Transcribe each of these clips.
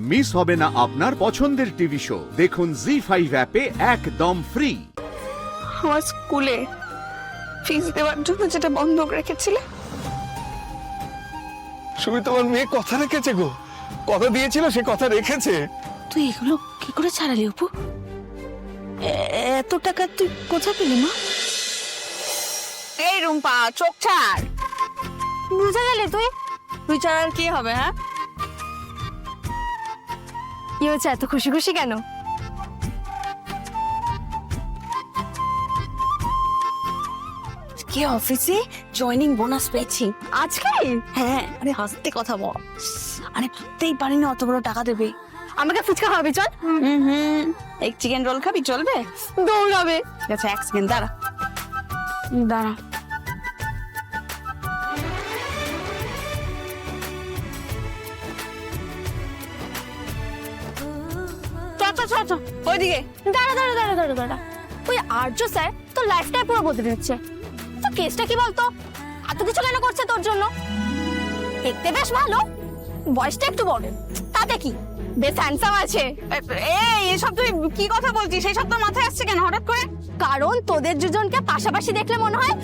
Miss হবে না আপনার পছন্দের টিভি শো। দেখুন জি5 অ্যাপে একদম ফ্রি। আমার স্কুলে ফিস দেওয়ার জন্য যেটা বন্ধক রেখেছিলে, সুমি তোমার মেয়ে কথা রেখেছে গো, কথা দিয়েছিল সে কথা রেখেছে। তুই এগুলো কি করে ছাড়ালি অপু? এত টাকা তুই কোথায় পেলি মা? এই রুম্পা চোখ ছাড়। বুঝা গেলে তুই তুই ছাড়া আর কি হবে? হ্যাঁ, কি হয়েছে এত খুশি খুশি কেন? কি অফিসে জয়েনিং বোনাস পেয়েছি আজকে? হ্যাঁ, আরে হাসতে কথা বল। আরে ভাবতেই পারিনি অত বড় টাকা দেবে। আমাকে ফুচকা খাওয়াবি চল। এক চিকেন রোল খাবি? চলবে? দৌড়াবে। ঠিক আছে, এক সেকেন্ড দাঁড়া। দাঁড়া। ওইদিকে দাঁড়া দাঁড়া দাঁড়া দাঁড়া দাঁড়া। ওই আর্য স্যার তোর লাইফটাই পুরো বদলে দিচ্ছে। তো কেসটা কি বলতো? এত কিছু কেন করছে তোর জন্য? দেখতে বেশ ভালো, বয়সটা একটু বড়, তাতে কি? বেশ হ্যান্ডসাম আছে। এই এসব তুই কি কথা বলছিস? সেই সব তোর মাথায় আসছে কেন হঠাৎ করে? কারণ তোদের দুজনকে পাশাপাশি দেখলে মনে হয়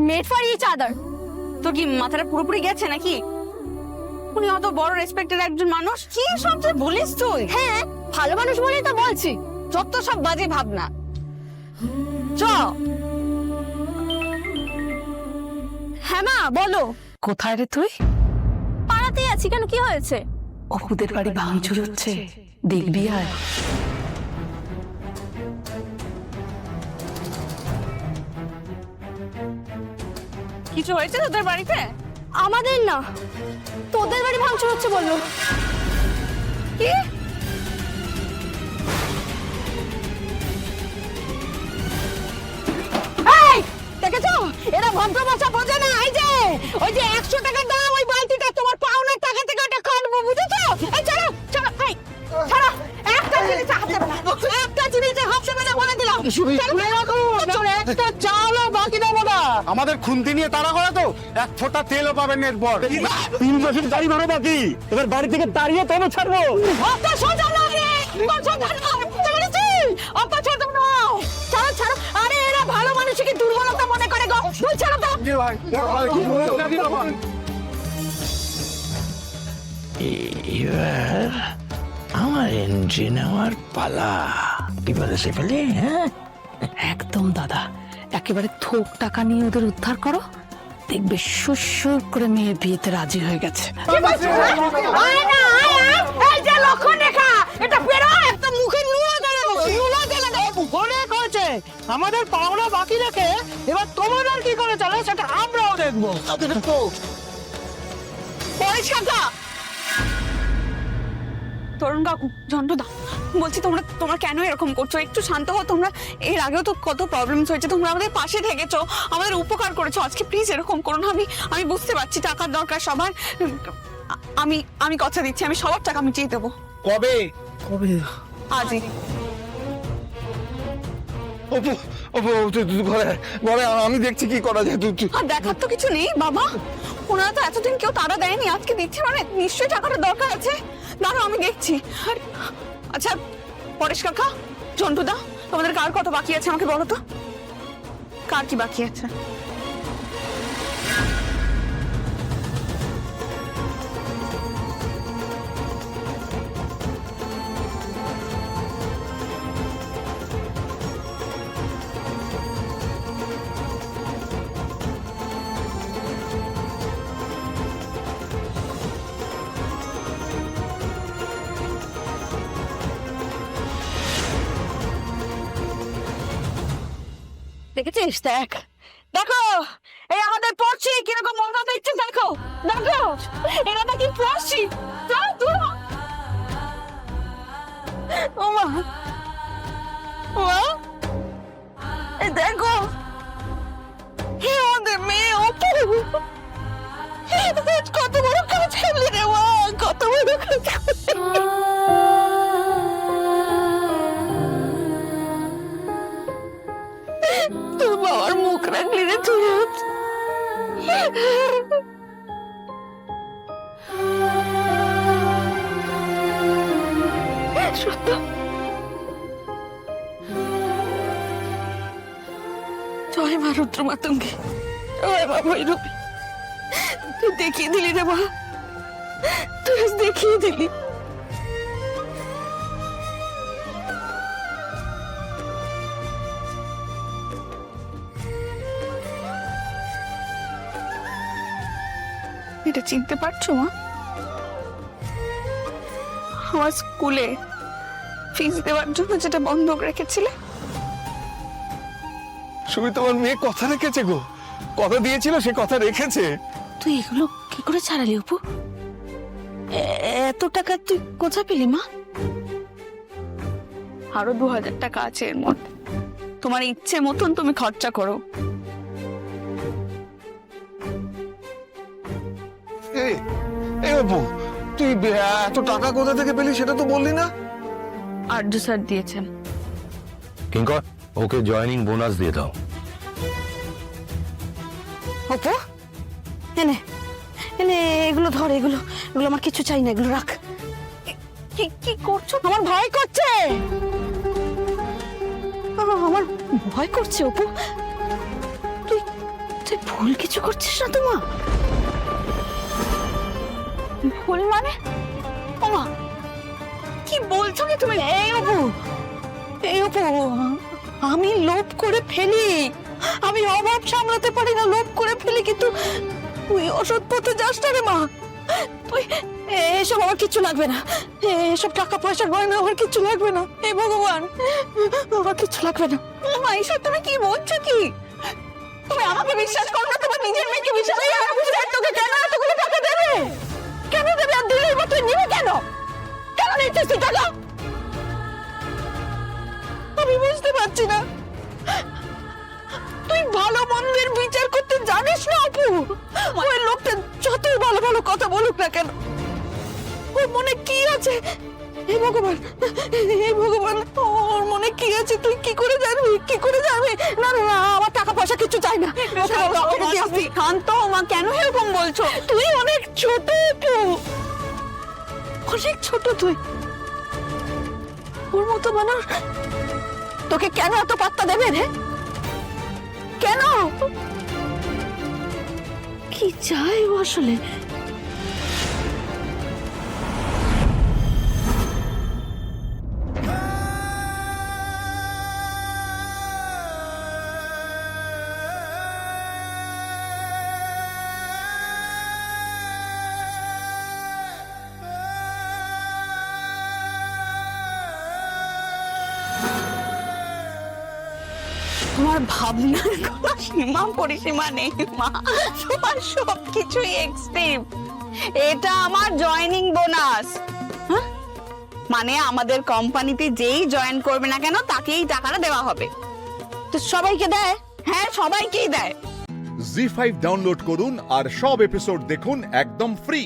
মেড ফর ইচ আদার। তোর কি মাথাটা পুরোপুরি গেছে নাকি? উনি অত বড় রেসপেক্টেড একজন মানুষ, কি সব তুই বলিস তুই? হ্যাঁ, ভালো মানুষ বলেই তো বলছি। যত সব বাজে ভাবনা। চ। হ্যাঁ মা বলো। কোথায় রে তুই? পাড়াতেই আছি, কেন কি হয়েছে? অপুদের বাড়ি ভাঙচুর হচ্ছে, দেখবি আয়। কিছু হয়েছে তোদের বাড়িতে? আমাদের না, তোদের বাড়ি ভাঙচুর হচ্ছে বললো। কি? দেখেছো, এরা ভদ্র ভাষা বোঝে না। এই যে ওই যে 100 টাকা দাও, ওই বালতিটা তোমার পাওনার টাকা থেকে ওটা কাটবো, বুঝেছো? এই চলো চলো, এই ছাড়ো। একটা জিনিস হাত দেবে না, একটা জিনিস হাত দেবে না বলে দিলাম। একটা চালও বাকি দেবো না। আমাদের খুন্তি নিয়ে তাড়া করা তো, এক ফোঁটা তেলও পাবেন এরপর। 3 মাসের গাড়ি ভাড়া বাকি, এবার বাড়ি থেকে দাঁড়িয়ে তবে ছাড়বো। অত সোজা না রে, অত সোজা না, বুঝতে পেরেছিস? অত সোজা না। ছাড়ো ছাড়ো। আরে এরা ভালো মানুষকে দুর্বলতা মনে করে গো। তুই ছাড়ো তো। এবার আমার এন্ট্রি নেওয়ার পালা। কি বলেছে ফেলে? হ্যাঁ, একদম দাদা, একেবারে থোক টাকা নিয়ে ওদের উদ্ধার করো, দেখবে সুর করে মেয়ের বিয়েতে রাজি হয়ে গেছে। আয় না, আয়, আয়। এই যে লক্ষণ রেখা, এটা বেরো, একটা মুখে নুয়া দেবে, নুয়া দেবে না। অনেক হয়েছে, আমাদের পাওনা বাকি রেখে এবার তোমাদের কি করে চলে সেটা আমরাও দেখবো। পরিষ্কার কর। তরুণ কাকু, ঝন্টুদা, বলছি তোমরা কেন এরকম করছো? একটু শান্ত হও তোমরা। এর আগেও তো কত প্রবলেমস হয়েছে, তোমরা আমাদের পাশে থেকেছো, আমাদের উপকার করেছো। আজকে প্লিজ এরকম করো না। আমি বুঝতে পারছি টাকার দরকার সবার। আমি কথা দিচ্ছি, আমি সবার টাকা মিটিয়ে দেবো। কবে? আজই। অপু, অপু, তুই ঘরে ঘরে, আমি দেখছি কি করা যায়। তুই আর দেখার তো কিছু নেই বাবা, ওনারা তো এতদিন কেউ তারা দেয়নি, আজকে দিচ্ছে মানে নিশ্চয়ই টাকাটা দরকার আছে। দাঁড়াও আমি দেখছি। আচ্ছা পরেশ কাকা, ঝন্টুদা, তোমাদের কার কত বাকি আছে আমাকে বলো তো, কার কি বাকি আছে? দেখেছিস? দেখ দেখো, এই আমাদের পড়ছি কিরকম মজা দিচ্ছে। দেখো দেখো, এরা নাকি পড়ছি। ও মা, এই দেখো, আমাদের মেয়ে অপু কত বড় কাজ করলি রে মা, কত বড় কাজ করলি। তোর বাবার মুখ রাখলি রে তুই। সত্য জয় মা রুদ্র মাতঙ্গী, জয় মা ভৈরবী। তুই দেখিয়ে দিলি রে মা, তুই আজ দেখিয়ে দিলি। এটা চিনতে পারছো মা? আমার স্কুলে ফিস দেওয়ার জন্য যেটা বন্ধক রেখেছিলে। সুমি, তোমার মেয়ে কথা রেখেছে গো, কথা দিয়েছিল, সে কথা রেখেছে। তুই এগুলো কি করে ছাড়ালি অপু? এত টাকা তুই কোথা পেলি মা? আরো 2000 টাকা আছে এর মধ্যে, তোমার ইচ্ছে মতন তুমি খরচা করো। এই অপু, তুই এত টাকা কোথা থেকে পেলি সেটা তো বললি না। আর্য স্যার দিয়েছেন। কিঙ্কর, ওকে জয়েনিং বোনাস দিয়ে দাও। অপু এনে এনে এগুলো ধর, এগুলো এগুলো আমার কিছু চাই না, এগুলো রাখ। কি কি করছো? আমার ভয় করছে, আমার ভয় করছে অপু। তুই তুই ভুল কিছু করছিস না তো মা? ভুল মানে? ও মা, কি বলছো কি তুমি? এই অপু, এই অপু, আমি লোভ করে ফেলি, আমি অভাব সামলাতে পারি না, লোভ করে ফেলি, কিন্তু তুই অসৎ পথে যাস না রে মা। তুই এসব আমার কিচ্ছু লাগবে না, এসব টাকা পয়সা গয়না আমার কিচ্ছু লাগবে না। হে ভগবান, আমার কিচ্ছু লাগবে না। মা এইসব তুমি কি বলছো কি? তুমি আমাকে বিশ্বাস করো না, তোমার নিজের মেয়েকে বিশ্বাস করো না। তোকে কেন এতগুলো টাকা দেবে? কেন দেবে? আর দিলেই বা তুই নিবি কেন? কেন নিচ্ছিস তুই টাকা? আমি বুঝতে পারছি না, তুই ভালো মন্দের বিচার করতে জানিস না অপু। ওই লোকটা যতই ভালো ভালো কথা বলুক না কেন, ওর মনে কি আছে? হে ভগবান, হে ভগবান, ওর মনে কি আছে তুই কি করে জানবি? কি করে জানবি? না না না, আমার টাকা পয়সা কিছু চাই না। শান্ত হও মা, কেন এরকম বলছো? তুই অনেক ছোট অপু, অনেক ছোট তুই। ওর মতো মানুষ তোকে কেন এত পাত্তা দেবে রে? কেন? কি চাই ও আসলে? তোমার ভাবনার কোনো সীমা পরিসীমা নেই মা, তোমার সবকিছুই এক্সট্রিম। এটা আমার জয়েনিং বোনাস, মানে আমাদের কোম্পানিতে যেই জয়েন করবে না কেন তাকেই টাকাটা দেওয়া হবে। তো সবাইকে দেয়? হ্যাঁ, সবাইকেই দেয়। জি5 ডাউনলোড করুন আর সব এপিসোড দেখুন একদম ফ্রি।